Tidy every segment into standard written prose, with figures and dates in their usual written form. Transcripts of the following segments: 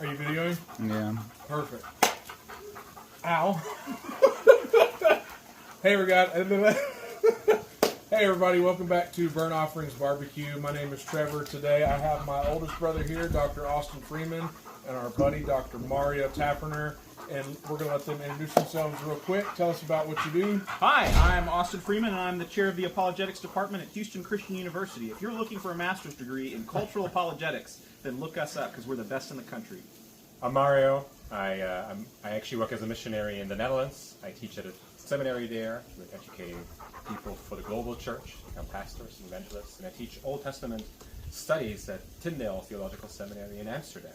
Are you videoing? Yeah. Perfect. Ow. Hey everybody, welcome back to Burnt Offerings Barbecue. My name is Trevor. Today I have my oldest brother here, Dr. Austin Freeman, and our buddy, Dr. Mario Tapperner. And we're going to let them introduce themselves real quick. Tell us about what you do. Hi, I'm Austin Freeman, and I'm the chair of the Apologetics Department at Houston Christian University. If you're looking for a master's degree in cultural apologetics, then look us up, because we're the best in the country. I'm Mario. I actually work as a missionary in the Netherlands. I teach at a seminary there. We're educating people for the global church, become pastors and evangelists. And I teach Old Testament studies at Tyndale Theological Seminary in Amsterdam.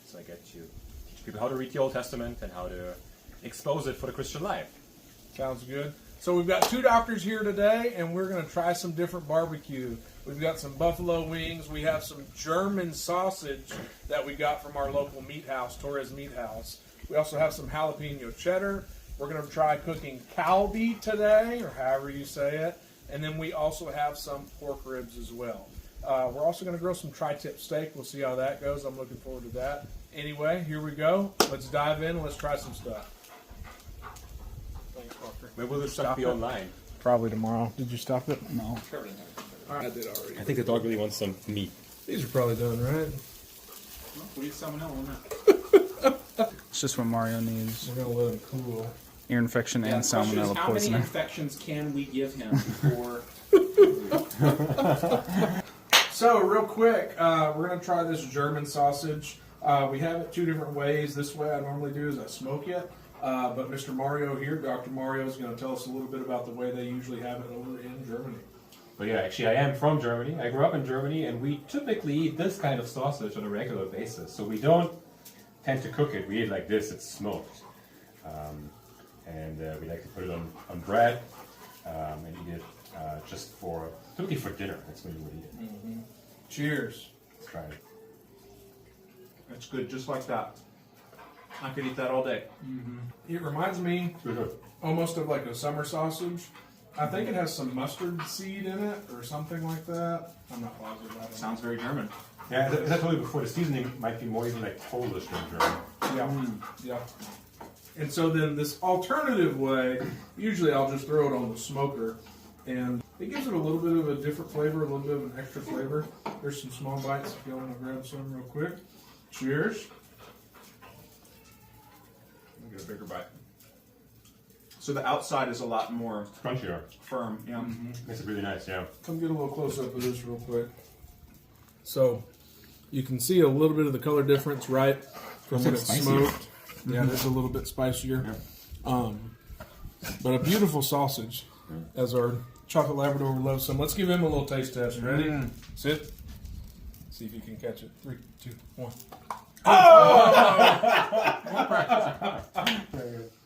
So I get to teach people how to read the Old Testament and how to expose it for the Christian life. Sounds good. So we've got two doctors here today, and we're going to try some different barbecue. We've got some buffalo wings. We have some German sausage that we got from our local meat house, Torres Meat House. We also have some jalapeno cheddar. We're going to try cooking kalbi today, or however you say it. And then we also have some pork ribs as well. We're also going to grill some tri-tip steak. We'll see how that goes. I'm looking forward to that. Anyway, here we go. Let's dive in and let's try some stuff. Thanks, Parker. Where will this stuff be online? Probably tomorrow. Did you stop it? No. I did already. I think the dog really wants some meat. These are probably done, right? What do you salmonella on that? It's just what Mario needs. We're going to let them cool. Ear infection and salmonella How many poisoning. infections can we give him before... So, real quick, we're going to try this German sausage. We have it two different ways. This way I normally do is I smoke it. But Mr. Mario here, Dr. Mario, is going to tell us a little bit about the way they usually have it over in Germany. But yeah, actually I am from Germany. I grew up in Germany, and we typically eat this kind of sausage on a regular basis. So we don't tend to cook it. We eat it like this. It's smoked. And we like to put it on bread and eat it just typically for dinner. That's when you would eat it. Mm-hmm. Cheers. Let's try it. It's good, just like that. I could eat that all day. Mm-hmm. It reminds me Good. almost of like a summer sausage. I think it has some mustard seed in it or something like that. I'm not positive about it. Sounds very German. Yeah, as I told you before, the seasoning might be more even like Polish than German. Yeah. Yeah. And so then this alternative way, usually I'll just throw it on the smoker, and it gives it a little bit of a different flavor, a little bit of an extra flavor. There's some small bites if y'all want to grab some real quick. Cheers. I'll get a bigger bite. So the outside is a lot more Crunchier. firm. Yeah. Makes it really nice, yeah. Come get a little close up of this real quick. So you can see a little bit of the color difference, right, from when it's Spicier. smoked. Yeah, it is a little bit spicier. Yeah. But a beautiful sausage, as our chocolate Labrador would love some. Let's give him a little taste test. Ready? Sit. See if you can catch it. 3, 2, 1.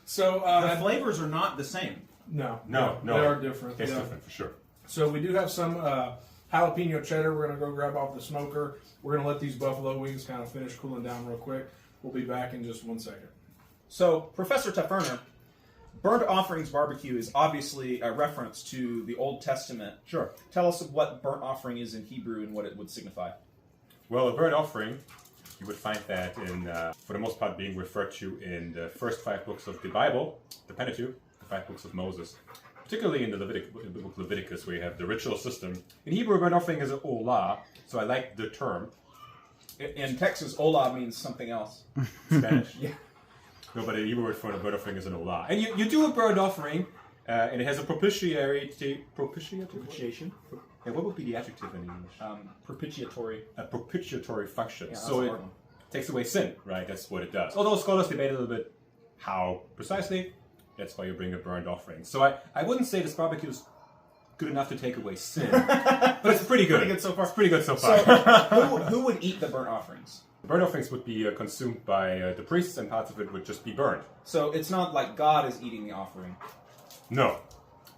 So The flavors are not the same. no, No. they are different. Tastes Yeah. different for sure. So we do have some jalapeno cheddar. We're going to go grab off the smoker. We're going to let these buffalo wings kind of finish cooling down real quick. We'll be back in just 1 second. So, Professor Tapperner, Burnt Offerings Barbecue is obviously a reference to the Old Testament. Sure. Tell us what burnt offering is in Hebrew and what it would signify. Well, a burnt offering, you would find that for the most part, being referred to in the first 5 books of the Bible, the Pentateuch, the 5 books of Moses. Particularly in the book of Leviticus, where you have the ritual system. In Hebrew, a burnt offering is an olah, so I like the term. In Texas, olah means something else. Spanish. Yeah. No, but the Hebrew word for a burnt offering is an olah. And you do a burnt offering, and it has a propitiation. Yeah, what would be the adjective in English? Propitiatory. A propitiatory function. Yeah, So it takes away sin, right? That's what it does. Although scholars debate a little bit how precisely. That's why you bring a burnt offering. So I wouldn't say this barbecue is good enough to take away sin, but it's pretty good. Pretty good so far. It's pretty good so far. So, who would eat the burnt offerings? The burnt offerings would be consumed by the priests, and parts of it would just be burned. So it's not like God is eating the offering. No,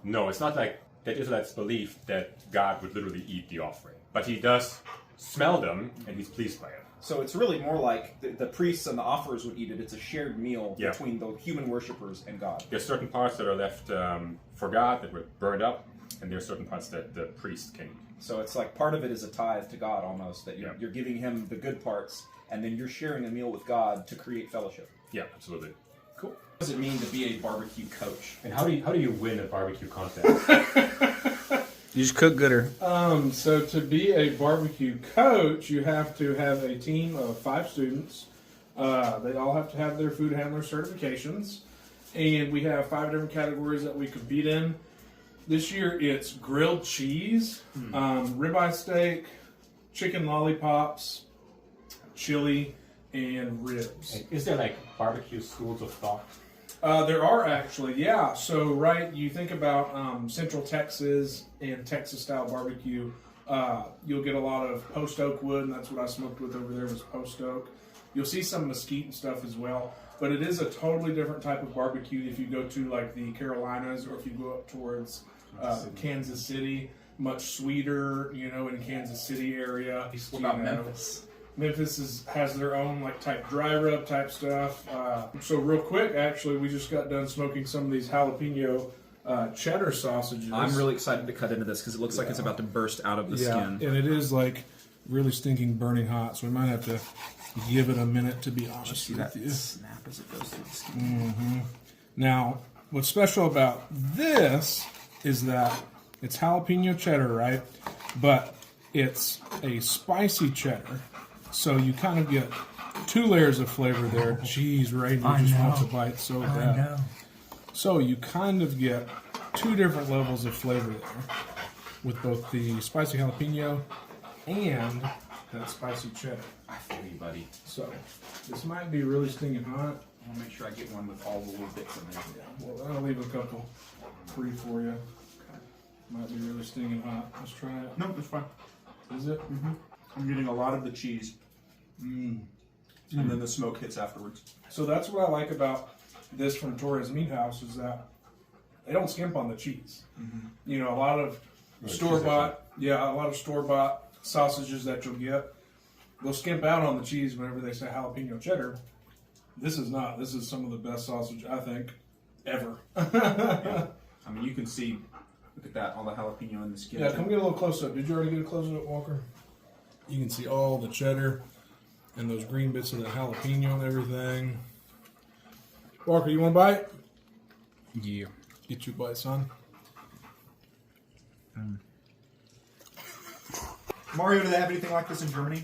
it's not like that Israelites believe that God would literally eat the offering. But he does smell them, and he's pleased by it. So it's really more like the priests and the offerers would eat it. It's a shared meal Yeah. between the human worshippers and God. There's certain parts that are left for God that were burned up, and there's certain parts that the priest can eat. So it's like part of it is a tithe to God almost, that you're giving him the good parts, and then you're sharing a meal with God to create fellowship. Yeah, absolutely. Cool. What does it mean to be a barbecue coach? And how do you win a barbecue contest? You just cook gooder. So to be a barbecue coach, you have to have a team of 5 students. They all have to have their food handler certifications. And we have 5 different categories that we compete in. This year it's grilled cheese, ribeye steak, chicken lollipops, chili, and ribs. Is there like barbecue schools of thought? There are actually, yeah. So, right, you think about Central Texas and Texas-style barbecue. You'll get a lot of post oak wood, and that's what I smoked with over there was post oak. You'll see some mesquite and stuff as well. But it is a totally different type of barbecue if you go to like the Carolinas or if you go up towards Kansas City. Much sweeter, in Kansas City area. What about Memphis? Memphis has their own like type dry rub type stuff. So real quick, actually, we just got done smoking some of these jalapeno cheddar sausages. I'm really excited to cut into this because it looks like it's about to burst out of the skin. And it is like really stinking burning hot, so we might have to give it a minute to be honest with you. Snap as it goes through the skin. Now, what's special about this is that it's jalapeno cheddar, right? But it's a spicy cheddar, so you kind of get 2 layers of flavor there. Jeez, Raiden just wants a bite so bad. So you kind of get 2 different levels of flavor there with both the spicy jalapeno and that spicy cheddar. I feel you, buddy. So this might be really stinging hot. I'll make sure I get one with all the little bits in there. Well, I'll leave a couple free for you. Might be really stinging hot. Let's try it. No, it's fine. Is it? I'm getting a lot of the cheese. And then the smoke hits afterwards. So that's what I like about this from Torres Meat House is that they don't skimp on the cheese. A lot of store-bought sausages that you'll get, they'll skimp out on the cheese whenever they say jalapeno cheddar. This is not. This is some of the best sausage, I think, ever. I mean, you can see, look at that, all the jalapeno in the skin. Yeah, come get a little close-up. Did you already get a close-up, Walker? You can see all the cheddar and those green bits of the jalapeno and everything. Walker, you want a bite? Yeah. Get you a bite, son. Mario, do they have anything like this in Germany?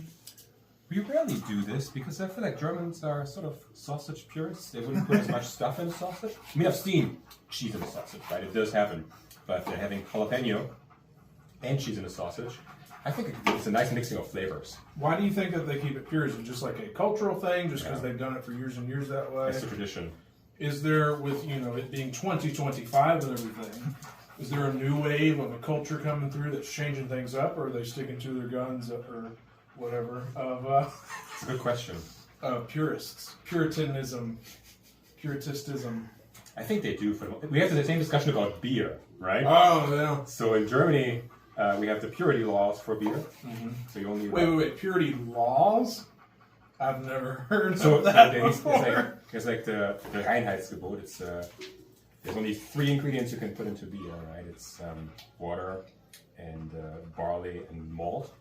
We rarely do this because I feel like Germans are sort of sausage purists. They wouldn't put as much stuff in sausage. I mean, I've seen cheese in a sausage, right? It does happen. But having jalapeno and cheese in a sausage, I think it's a nice mixing of flavors. Why do you think that they keep it pure? Is it just like a cultural thing, just because they've done it for years and years that way? It's a tradition. Is there, with it being 2025 and everything, is there a new wave of a culture coming through that's changing things up, or are they sticking to their guns or whatever of It's a good question. purists, puritanism? I think they do. We have the same discussion about beer, right? Oh yeah. So in Germany, we have the purity laws for beer. So you only Wait. Purity laws? I've never heard So of that it's before. like the Reinheitsgebot. It's there's only 3 ingredients you can put into beer, right? It's water and barley and malt.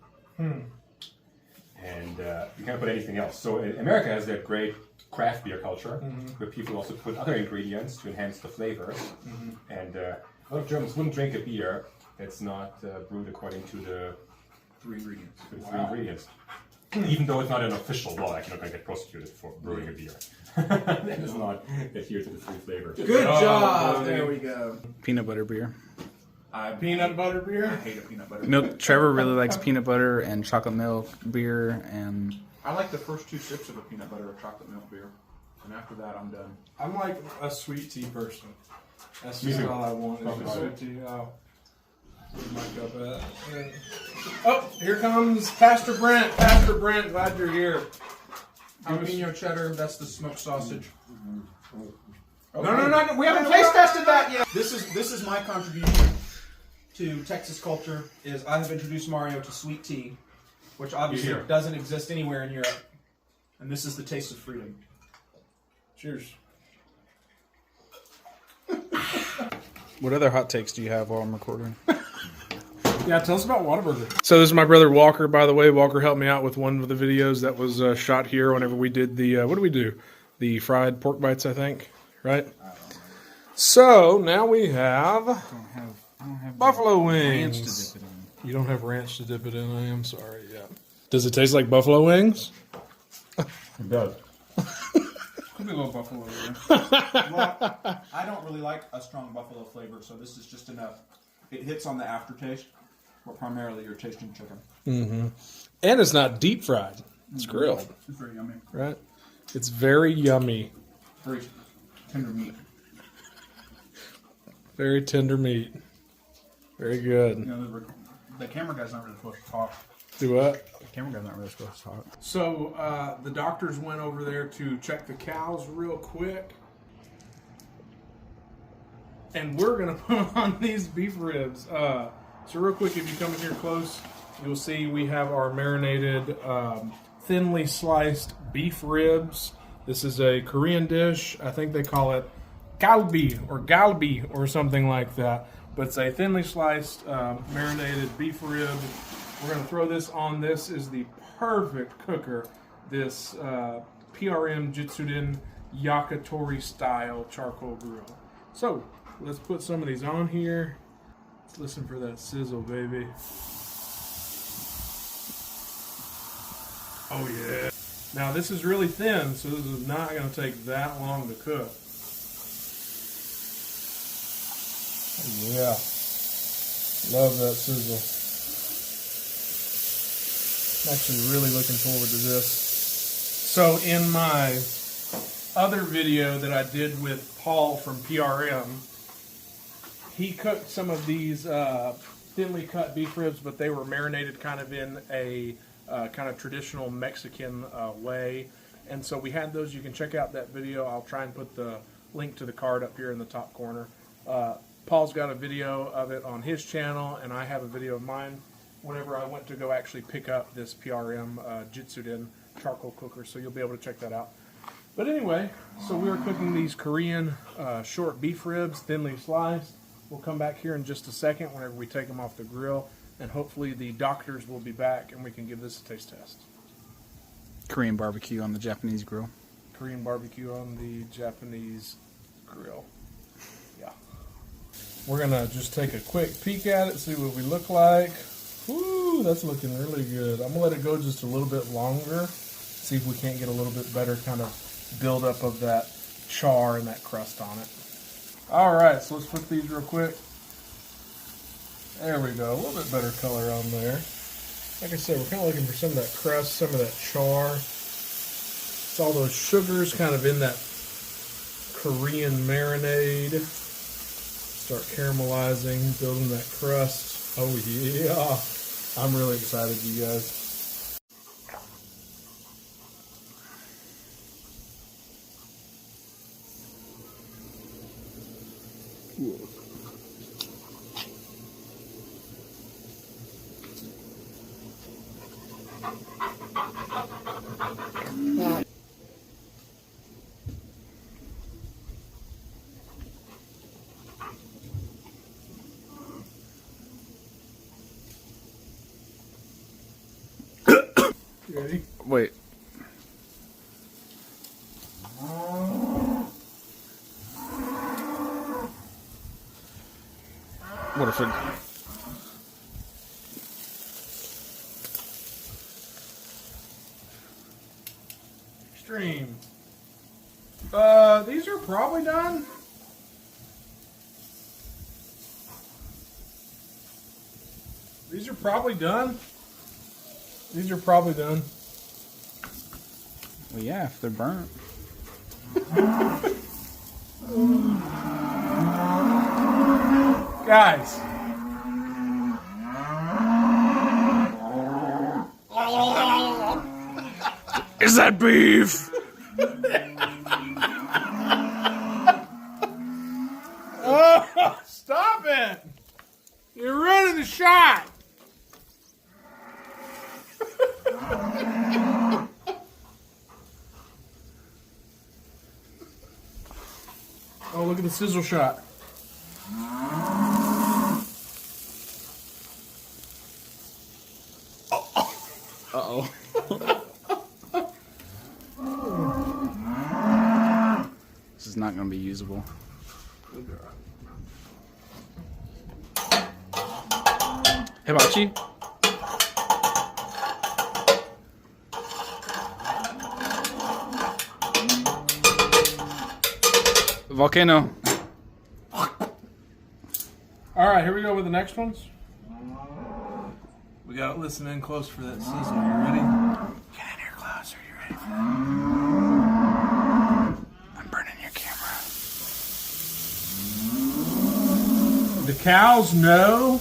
And you can't put anything else. So America has that great craft beer culture where people also put other ingredients to enhance the flavors. And a lot of Germans wouldn't drink a beer that's not brewed according to the 3 ingredients. ingredients. Even though it's not an official law, like you're not going to get prosecuted for brewing a beer. That does not adhere to the 3 flavors. Good job! buddy. There we go. Peanut butter beer. Peanut butter I beer? hate a peanut butter. Trevor really likes peanut butter and chocolate milk beer, and I like the first 2 sips of a peanut butter or chocolate milk beer. And after that, I'm done. I'm like a sweet tea person. That's Me just too. all I want is Probably a so. sweet tea. Oh. Where's my cup at? Oh, here comes Pastor Brent. Pastor Brent, glad you're here. Jalapeno cheddar, that's the smoked sausage. Okay. No, we haven't taste tested that yet. This is my contribution to Texas culture. Is I have introduced Mario to sweet tea, which obviously Here. doesn't exist anywhere in Europe. And this is the taste of freedom. Cheers. what other hot takes do you have while I'm recording? Yeah, tell us about Whataburger. So this is my brother Walker, by the way. Walker helped me out with one of the videos that was shot here whenever we did the, what did we do? The fried pork bites, I think, right? So now we have I don't have buffalo ranch wings. to dip it in. You don't have ranch to dip it in, I am sorry, yeah. Does it taste like buffalo wings? It does. Could be a little buffalo there. Well, I don't really like a strong buffalo flavor, so this is just enough. It hits on the aftertaste, but primarily you're tasting chicken. Mm-hmm. And it's not deep fried. It's grilled, It's very yummy. right? It's very yummy. Very tender meat. Very tender meat. Very good. You know, the camera guy's not really supposed to talk. Do what? The camera guy's not really supposed to talk. So the doctors went over there to check the cows real quick. And we're going to put on these beef ribs. So real quick, if you come in here close, you'll see we have our marinated, thinly sliced beef ribs. This is a Korean dish. I think they call it galbi or something like that. But it's a thinly sliced, marinated beef rib. We're going to throw this on. This is the perfect cooker. This PRM Jitsuden Yakitori style charcoal grill. So let's put some of these on here. Let's listen for that sizzle, baby. Oh yeah. Now this is really thin, so this is not going to take that long to cook. Oh, yeah. Love that sizzle. I'm actually really looking forward to this. So in my other video that I did with Paul from PRM, he cooked some of these thinly cut beef ribs, but they were marinated kind of in a kind of traditional Mexican way. And so we had those. You can check out that video. I'll try and put the link to the card up here in the top corner. Paul's got a video of it on his channel, and I have a video of mine whenever I went to go actually pick up this PRM Jitsuden charcoal cooker, so you'll be able to check that out. But anyway, so we are cooking these Korean short beef ribs, thinly sliced. We'll come back here in just a second whenever we take them off the grill, and hopefully the doctors will be back and we can give this a taste test. Korean barbecue on the Japanese grill. Korean barbecue on the Japanese grill. Yeah. We're going to just take a quick peek at it, see what we look like. Woo, that's looking really good. I'm going to let it go just a little bit longer, see if we can't get a little bit better kind of buildup of that char and that crust on it. All right, so let's flip these real quick. There we go, a little bit better color on there. Like I said, we're kind of looking for some of that crust, some of that char. It's all those sugars kind of in that Korean marinade. Start caramelizing, building that crust. Oh yeah, I'm really excited, you guys. You ready? Wait. What if it... Extreme. These are probably done. These are probably done. These are probably done. Well, yeah, if they're burnt. Guys. Is that beef? Oh, stop it! You're ruining the shot. Oh, look at the sizzle shot. Uh-oh. This is not going to be usable. Hibachi? Volcano. All right, here we go with the next ones. We got to listen in close for that sizzle. You ready? Get in here closer. You ready for that? I'm burning your camera. The cows know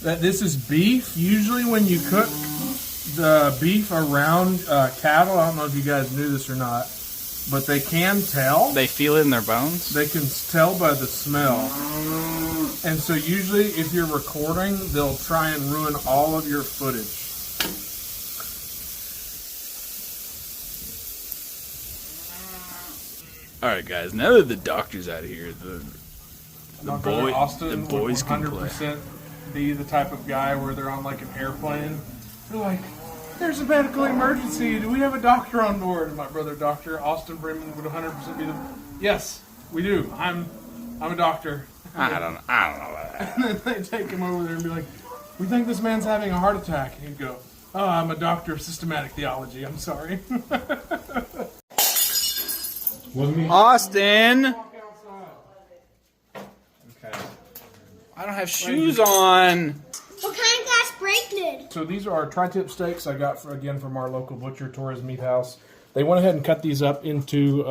that this is beef. Usually when you cook the beef around cattle, I don't know if you guys knew this or not, but they can tell. They feel it in their bones? They can tell by the smell. And so usually if you're recording, they'll try and ruin all of your footage. Alright guys, now that the doctor's out of here, the Austin boys would can play. 100% be the type of guy where they're on like an airplane. They're like, there's a medical emergency. Do we have a doctor on board? And my brother, Dr. Austin Freeman, would 100% be the. Yes, we do. I'm a doctor. I don't know about that. And then they take him over there and be like, we think this man's having a heart attack. And he'd go, oh, I'm a doctor of systematic theology. I'm sorry. Wasn't me. Austin! Okay. I don't have shoes on. What kind of glass break did? So these are our tri-tip steaks I got from our local butcher, Torres Meat House. They went ahead and cut these up into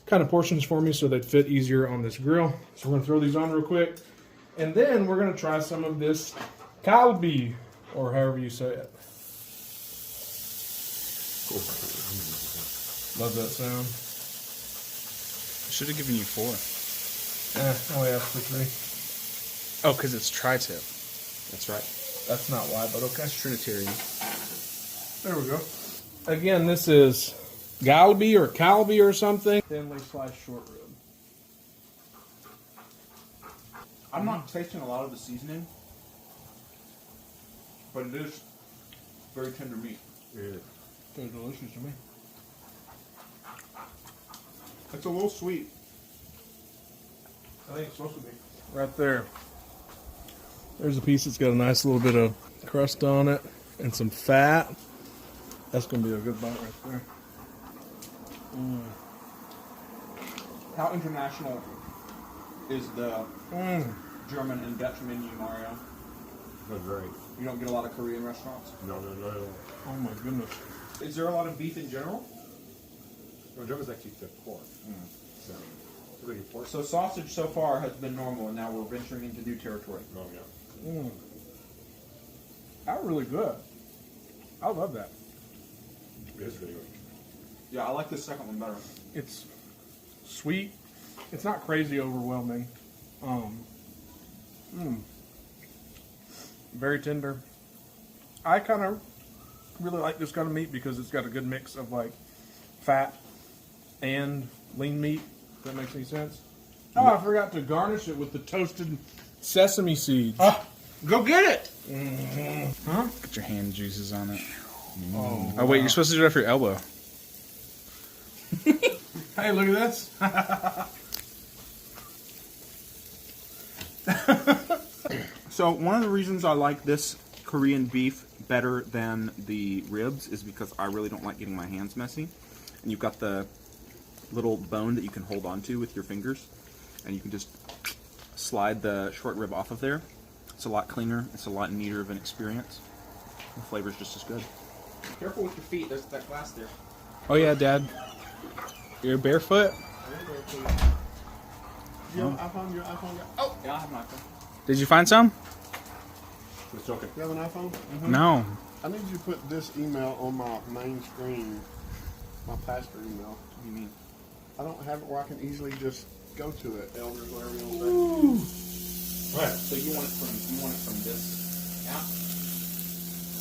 kind of portions for me so they'd fit easier on this grill. So we're going to throw these on real quick. And then we're going to try some of this kalbi, or however you say it. Love that sound. I should have given you 4. I only asked for 3. Oh, because it's tri-tip. That's right. That's not why, but okay. It's Trinitarian. There we go. Again, this is galbi or kalbi or something. Thinly sliced short rib. I'm not tasting a lot of the seasoning, but it is very tender meat. It's delicious to me. It's a little sweet. I think it's supposed to be. Right there. There's a piece that's got a nice little bit of crust on it and some fat. That's going to be a good bite right there. How international is the German and Dutch menu, Mario? Not very. You don't get a lot of Korean restaurants? No. Oh my goodness. Is there a lot of beef in general? No, German's actually the pork. So, typically pork. So sausage so far has been normal, and now we're venturing into new territory. Oh, yeah. That's really good. I love that. It is really good. Yeah, I like the second one better. It's sweet. It's not crazy overwhelming. Very tender. I kind of really like this kind of meat because it's got a good mix of like fat and lean meat. If that makes any sense. Oh, I forgot to garnish it with the toasted sesame seeds. Go get it! Huh? Get your hand juices on it. Oh, Oh, wait, you're supposed to do it off your elbow. hey, look at this. So one of the reasons I like this Korean beef better than the ribs is because I really don't like getting my hands messy. And you've got the little bone that you can hold onto with your fingers, and you can just slide the short rib off of there. It's a lot cleaner. It's a lot neater of an experience. The flavor's just as good. Careful with your feet. There's that glass there. Oh, yeah, Dad. You're barefoot? Your iPhone? Oh, yeah, I have my iPhone. Did you find some? Just joking. You have an iPhone? No. I need you to put this email on my main screen, my pastor email. What do you mean? I don't have it where I can easily just go to it. Elders, whatever you want to say. Right. So you want it from this app?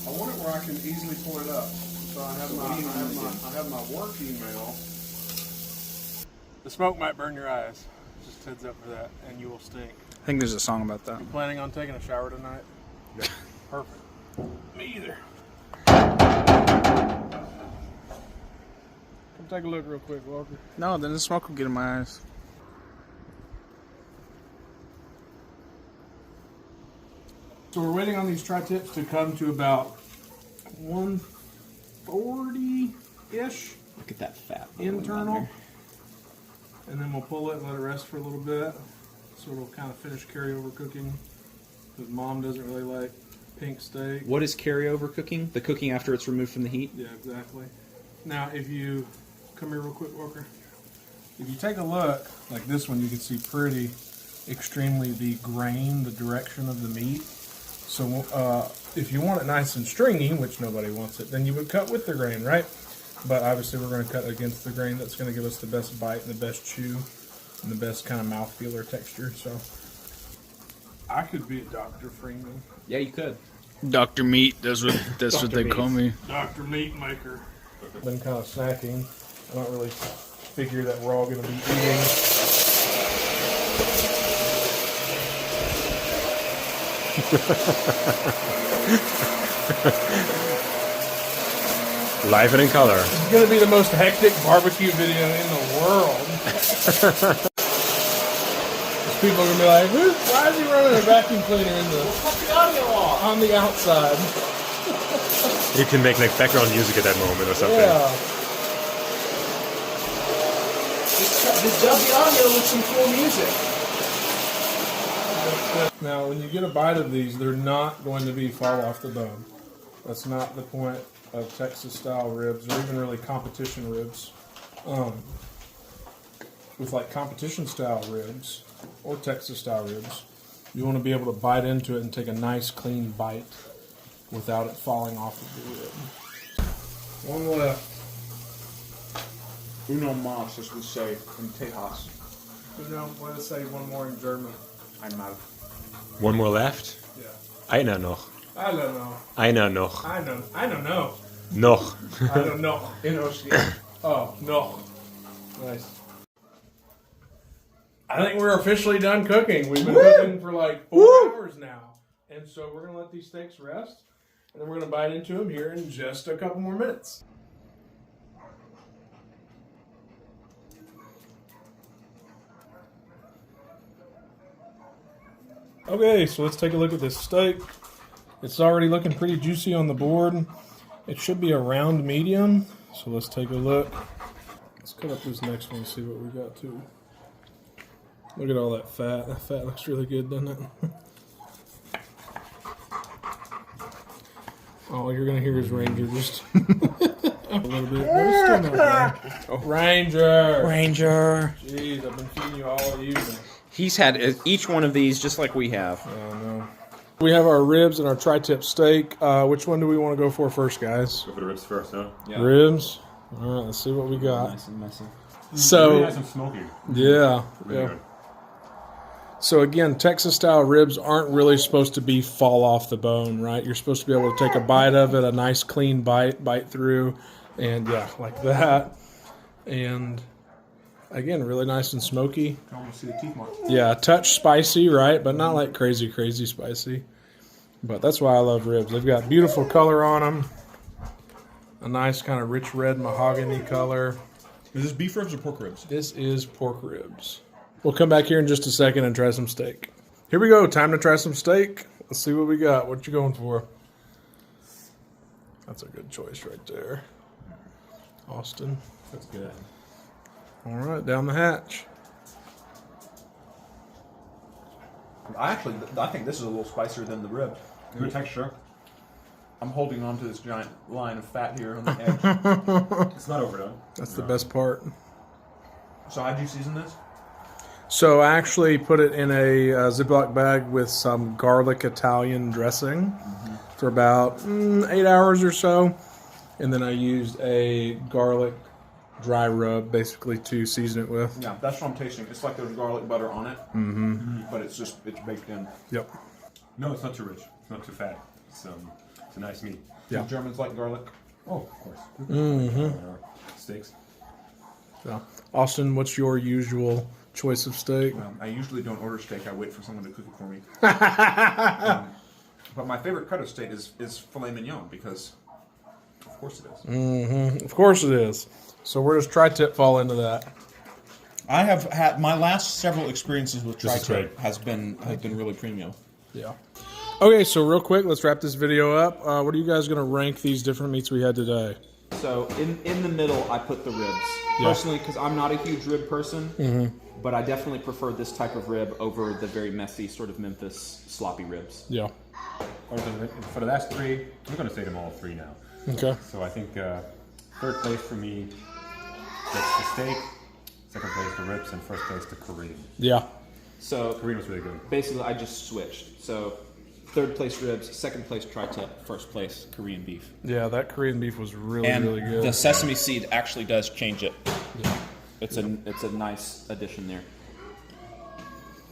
I want it where I can easily pull it up. So I have So my what do you I have need my to do? I have my work email. The smoke might burn your eyes. Just heads up for that, and you will stink. I think there's a song about that. Planning on taking a shower tonight? Yeah. Perfect. Me either. take a look real quick, Walker. No, then the smoke will get in my eyes. So we're waiting on these tri-tips to come to about 140-ish Look at that fat. internal. And then we'll pull it and let it rest for a little bit. So it'll kind of finish carryover cooking. Because Mom doesn't really like pink steak. What is carryover cooking? The cooking after it's removed from the heat? Yeah, exactly. Now, if you come here real quick, Walker. If you take a look, like this one, you can see pretty extremely the grain, the direction of the meat. So if you want it nice and stringy, which nobody wants it, then you would cut with the grain, right? But obviously we're going to cut against the grain. That's going to give us the best bite and the best chew and the best kind of mouthfeel or texture. So I could be a Dr. Freeman. Yeah, you could. Dr. Meat, that's what they call me. Dr. Meat Maker. Been kind of snacking. I don't really figure that we're all going to be eating. Live and in color. It's going to be the most hectic barbecue video in the world. People are going to be like, why is he running a vacuum cleaner on the outside? You can make like background music at that moment or something. Yeah. Just dub the audio with some cool music. Now, when you get a bite of these, they're not going to be fall off the bone. That's not the point of Texas-style ribs, or even really competition ribs. With like competition-style ribs or Texas-style ribs, you want to be able to bite into it and take a nice, clean bite without it falling off of the rib. One left. Uno mas, as we say in Tejas. Let us say one more in German. Einmal. One more left. Yeah. Einer noch. I don't know. Einer noch. I don't know. Noch. I don't know. Oh, no. Nice. I think we're officially done cooking. We've been cooking for like 4 hours now. And so we're going to let these steaks rest. And then we're going to bite into them here in just a couple more minutes. Okay, so let's take a look at this steak. It's already looking pretty juicy on the board. It should be a round medium, so let's take a look. Let's cut up this next one and see what we got too. Look at all that fat. That fat looks really good, doesn't it? All you're gonna hear is Ranger just a little bit. But it's still not bad. Oh, Ranger! Jeez, I've been feeding you all evening. He's had each one of these just like we have. Oh no. We have our ribs and our tri-tip steak. Which one do we want to go for first, guys? Go for the ribs first, huh? Yeah. Ribs. All right, let's see what we got. Nice and messy. So, Really nice and smoky. yeah. Really good. So again, Texas-style ribs aren't really supposed to be fall off the bone, right? You're supposed to be able to take a bite of it, a nice clean bite through, and yeah, like that. And again, really nice and smoky. You can almost see the teeth marks. Yeah, a touch spicy, right? But not like crazy spicy. But that's why I love ribs. They've got beautiful color on them. A nice kind of rich red mahogany color. Is this beef ribs or pork ribs? This is pork ribs. We'll come back here in just a second and try some steak. Here we go. Time to try some steak. Let's see what we got. What you going for? That's a good choice right there. Austin. That's good. All right, down the hatch. I think this is a little spicier than the rib. Good texture. I'm holding on to this giant line of fat here on the edge. It's not overdone. That's the best part. So how'd you season this? So I actually put it in a Ziploc bag with some garlic Italian dressing for about 8 hours or so. And then I used a garlic dry rub basically to season it with. Yeah, that's what I'm tasting. It's like there's garlic butter on it, but it's baked in. Yep. No, it's not too rich. It's not too fat. It's a nice meat. Yeah. Do Germans like garlic? Oh, of course. Steaks. So, Austin, what's your usual choice of steak? I usually don't order steak. I wait for someone to cook it for me. But my favorite cut of steak is filet mignon because, of course it is. Mm-hmm. Of course it is. So where does tri-tip fall into that? I have had my last several experiences with This is tri-tip great. has been really premium. Yeah. Okay, so real quick, let's wrap this video up. What are you guys going to rank these different meats we had today? So in the middle, I put the ribs. Personally, because I'm not a huge rib person, but I definitely prefer this type of rib over the very messy sort of Memphis sloppy ribs. Yeah. For the last three, I'm going to say them all three now. Okay. So I think third place for me gets the steak, second place the ribs, and first place the Korean. Yeah. So Korean was really good. basically, I just switched. So third place ribs, second place tri-tip, first place Korean beef. Yeah, that Korean beef was really good. the sesame seed actually does change it. Yeah. It's a nice addition there.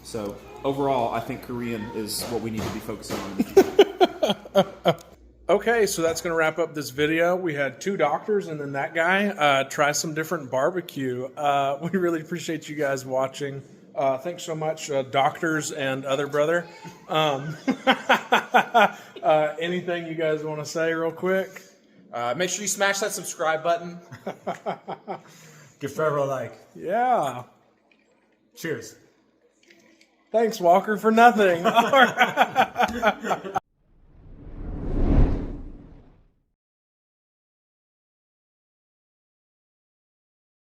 So overall, I think Korean is what we need to be focusing on. Okay, so that's going to wrap up this video. We had two doctors and then that guy try some different barbecue. We really appreciate you guys watching. Thanks so much, doctors and other brother. Anything you guys want to say real quick? Make sure you smash that subscribe button. Give Trevor a like. Yeah. Cheers. Thanks, Walker, for nothing.